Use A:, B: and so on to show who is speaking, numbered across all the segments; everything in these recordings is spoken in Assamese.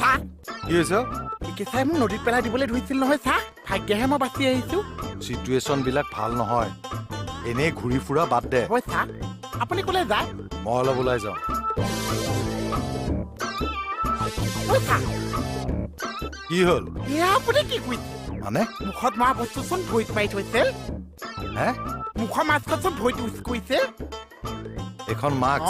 A: চাহ
B: কি হৈছে
A: কেঁচাই মোক নদীত পেলাই দিবলৈ ধৰিছিল নহয় চাহ ভাগ্যহে মই বাচি আহিছো
B: চিটুৱেশ্যন বিলাক ভাল নহয় এনেই ঘূৰি ফুৰা বাদ দে
A: হয় চাহ আপুনি ক'লে যায়
B: মই অলপ ওলাই যাওঁ
A: হয় চাহ
B: কি হ'ল
A: এয়া আপুনি কি কৰিছে
B: মানে
A: মুখত মৰা বস্তুচোন ভৰিত মাৰি থৈছিল
B: হে
A: মুখৰ মাছখনচোন ভৰিত উচ কৰিছে
B: এখন মাস্ক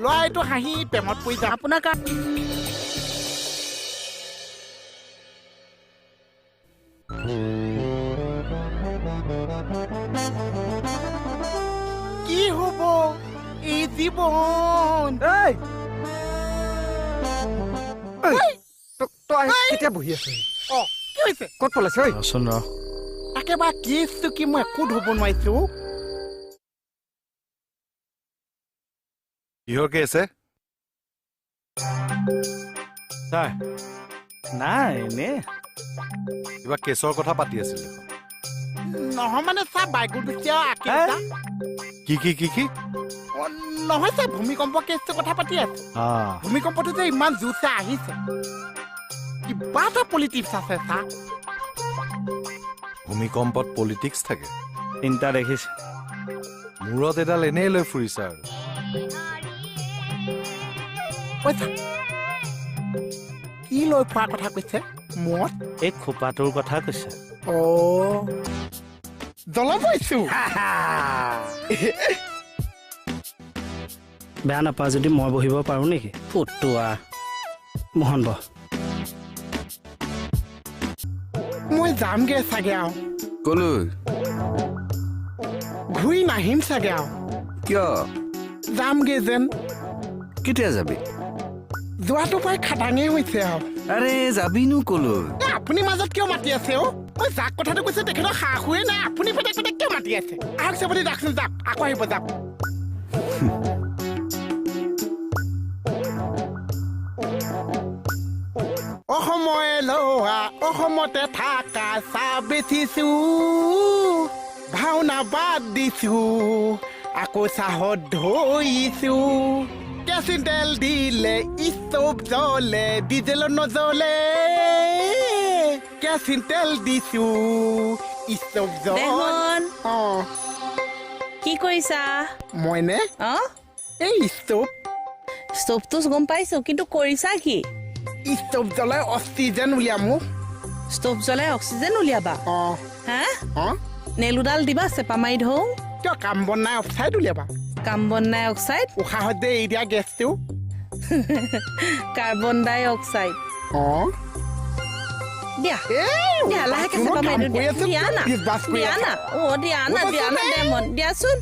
A: ল'ৰা এইটো হাঁহি প্ৰেমত পৰি যাম আপোনাৰ কি হ'ব এই জীৱন
C: তই কেতিয়া বহি আছ
A: কি হৈছে
C: ক'ত পলাইছ
B: ৰচোন ৰ
A: একেবাৰে কেছটো কি মই একো ধৰিব নোৱাৰিছো
B: কিহৰ কেছে
D: ছাৰ নাই এনে
B: কিবা কেছৰ কথা পাতি আছিল
A: নহয় মানে চা বাইকুল বেছি আৰু আঁকিছা
B: কি
A: নহয় চা ভূমিকম্প কেছটো কথা পাতি আছে ভূমিকম্পটো যে ইমান জোৰছে আহিছে কিবা এটা পলিটিক্স আছে চা
B: ভূমিকম্পত পলিটিক্স থাকে
D: চিন্তা দেখিছ
B: মূৰত এডাল এনেই লৈ ফুৰিছা আৰু
A: কি লৈ ফুৰা কথা কৈছে মত
D: এই খোপাটোৰ কথা কৈছে
A: জ্বলা পাইছো
D: বেয়া নাপা যদি মই বহিব পাৰো নেকি ফুটোৱা মোহন বহ
A: মই যামগে চাগে আৰু
C: কলৈ
A: ঘূৰি নাহিম চাগে আৰু
C: কিয়
A: যামগে যেন
C: কেতিয়া যাবি
A: যোৱাটো প্ৰায় খাটাঙে হৈছে আৰু
C: আৰে যাবিনো কলৈ
A: আপুনি মাজত কিয় মাতি আছে মই যাক কথাটো কৈছে তেখেতৰ সাহসোৱে নাই আপুনি পেটেক পেটেক কিয় মাতি আছে আহক চাবলৈ যাওকচোন যাওক আকৌ আহিব যাওক অসময় লোৱা অসমতে থাকা চাহ বেচিছো ভাওনা বাদ দিছো আকৌ চাহত ধৰিছো কেৰাচিন তেল দিলে ষ্টভ জ্বলে ডিজেল নজ্বলে কেৰাচিন তেল দিছো ষ্টভ জ্বলে
E: কি কৰিছা
A: মইনে এই
E: ষ্টভটো গম পাইছো কিন্তু কৰিছা কি
A: ষ্টভ জ্বলাই অক্সিজেন উলিয়ামো
E: ষ্টভ জ্বলাই অক্সিজেন উলিয়াবা হা নেলুডাল দিবা চেপা মাৰি ধওঁ
A: কিয় কাম বন নাই অক্সাইড উলিয়াবা
E: কাম বন নাই অক্সাইড
A: উশাহত যে এৰি দিয়া গেছটো
E: কাৰ্বন ডাই অক্সাইড দিয়া দিয়া লাহেকে চেপা মাৰি দিয়া না দিয়া না দিয়া না দে মন দিয়াচোন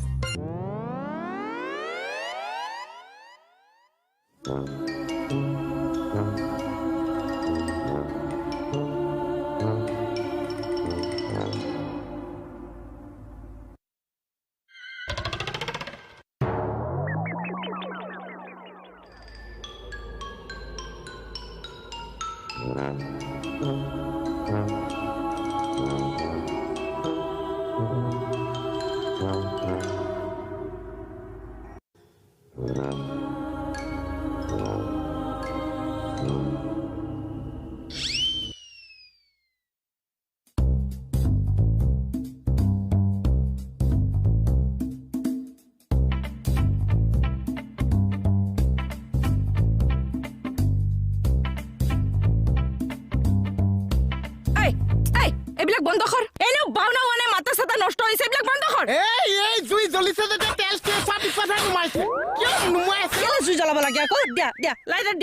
E: এইবিলাক বন্ধ কৰ এনেও বাউনা হোৱা নাই মাথা চাথা নষ্ট হৈছে এইবিলাক বন্ধ কৰ
A: এই জুই জ্বলিছে যেতিয়া তেল শেষ হোৱাৰ পিছতহে নুমাইছে কিয় নুমাই আছে
E: কেলে জুই জ্বলাব লাগে আকৌ দিয়া লাইটাৰ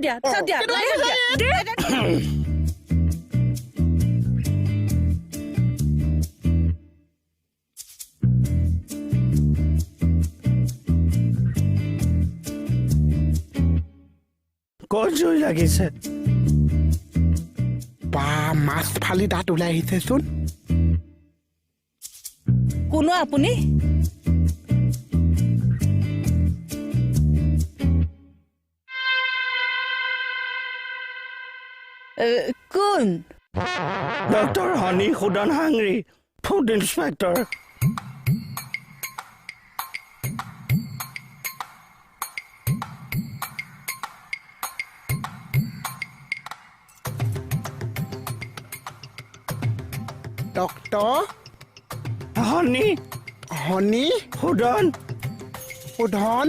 E: দিয়া চব দিয়া
D: ক'ত জুই লাগিছে
A: বা মাছ ফালি দাঁত ওলাই আহিছে চোন
E: কোনো আপুনি কোন
D: ডক্টৰ হনি সুদন হাংৰি ফুড ইন্সপেক্টৰ
A: ডক্টৰ
D: হনি
A: হনি
D: সুদন
A: সুধন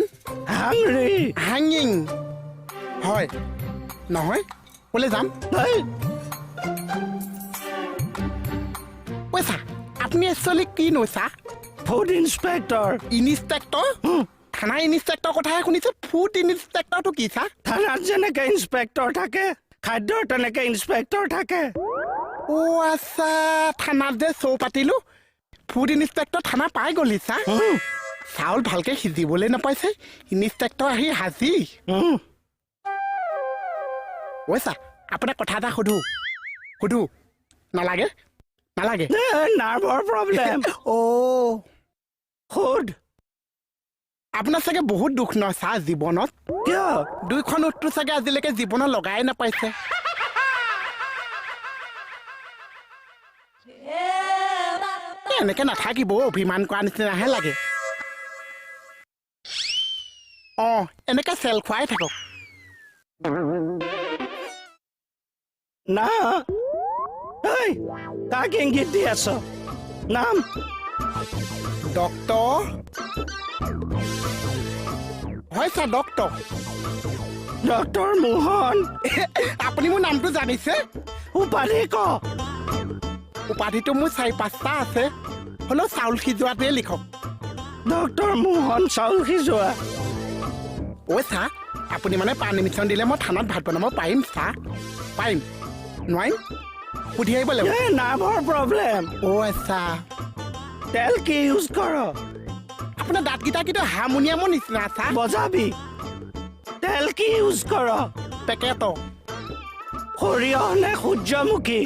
D: হাংৰি
A: হাঙিং হয় নহয় ক'লে যাম পইচা আপুনি একচুৱেলি কিনো চা
D: ফুড ইন্সপেক্টৰ
A: ইনস্পেক্টৰ থানা ইনস্পেক্টৰ কথাহে শুনিছোঁ ফুড ইনস্পেক্টৰটো কি চা
D: থানাত যেনেকে ইন্সপেক্টৰ থাকে খাদ্যৰ তেনেকে ইন্সপেক্টৰ থাকে
A: অ' আচ্ছা থানাত যে চৌ পাতিলোঁ ফুড ইনস্পেক্টৰ থানা পাই গ'লি চা চাউল ভালকে সিজিবলৈ নাপাইছে ইনস্পেক্টৰ আহি হাজি ঐ চা আপোনাক কথা এটা সুধো নালাগে নালাগে
D: নাৰ্ভৰ প্ৰব্লেম
A: অ'
D: সুদ
A: আপোনাৰ চাগে বহুত দুখ ন চা জীৱনত
D: কিয়
A: দুইখন উঠটো চাগে আজিলৈকে জীৱনত লগাই নাপাইছে এনেকে নাথাকিব অভিমান কৰা নিচিনাহে লাগে অঁ এনেকে চেল খুৱাই থাকক
D: না এই কাক ইংগিত দি আছ নাম
A: ডক্টৰ হয় ছাৰ ডক্টৰ
D: ডক্টৰ মোহন
A: আপুনি মোৰ নামটো জানিছে
D: উপাধি ক
A: উপাধিটো মোৰ 4-5টা আছে হ'লেও চাউল সিজোৱাটোৱে লিখক
D: ডক্টৰ মোহন চাউল সিজোৱা
A: ঐ চা আপুনি মানে পাৰ্মিশ্যন দিলে মই থানাত ভাত বনাব পাৰিম চা পাৰিম নোৱাৰিম সুধি আহিব লাগিব
D: নাৰ্ভৰ প্ৰব্লেম
A: অ' আচ্ছা
D: তেল কি ইউজ কৰ
A: আপোনাৰ দাঁতকেইটা কিন্তু হাৰমনিয়ামৰ নিচিনা চা
D: বজাবি তেল কি ইউজ কৰ
A: পেকেটৰ
D: সৰিয়হ নে সূৰ্যমুখী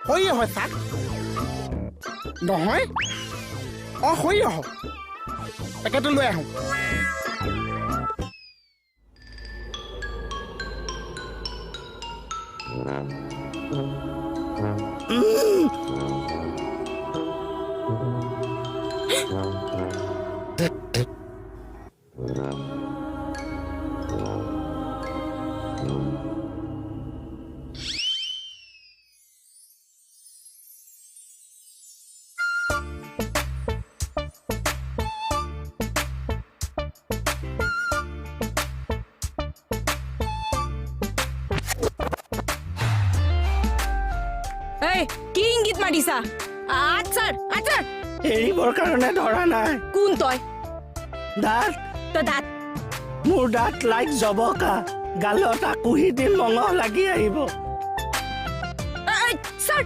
A: সৰিয়হ হয় চা নহয় অঁ সৰিয়হ পেকেটটো লৈ আহোঁ
E: এই কি ইংগিত মাৰিছা আচ্ছাৰ আচ্ছাৰ
D: এৰিবৰ কাৰণে ধৰা নাই
E: কোন তই
D: দাঁত
E: তই দাঁত
D: মোৰ দাঁত লাইক জবকা গালত আকুহি দিন মঙহ লাগি আহিব
E: ছাৰ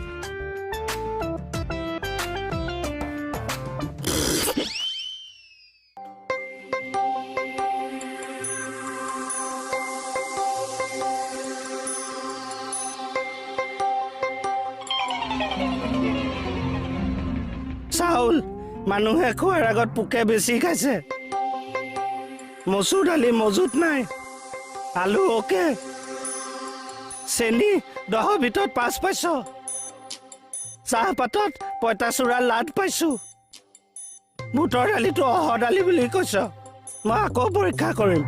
D: চাউল মানুহে খোৱাৰ আগত পোকে বেছি খাইছে মচুৰ দালি মজুত নাই আলু অকে চেনি 10 ভিতৰত 5 পাইছ চাহপাতত পঁইতাচোৰা লাড পাইছো বুটৰ দালিটো অহ দালি বুলি কৈছ মই আকৌ পৰীক্ষা কৰিম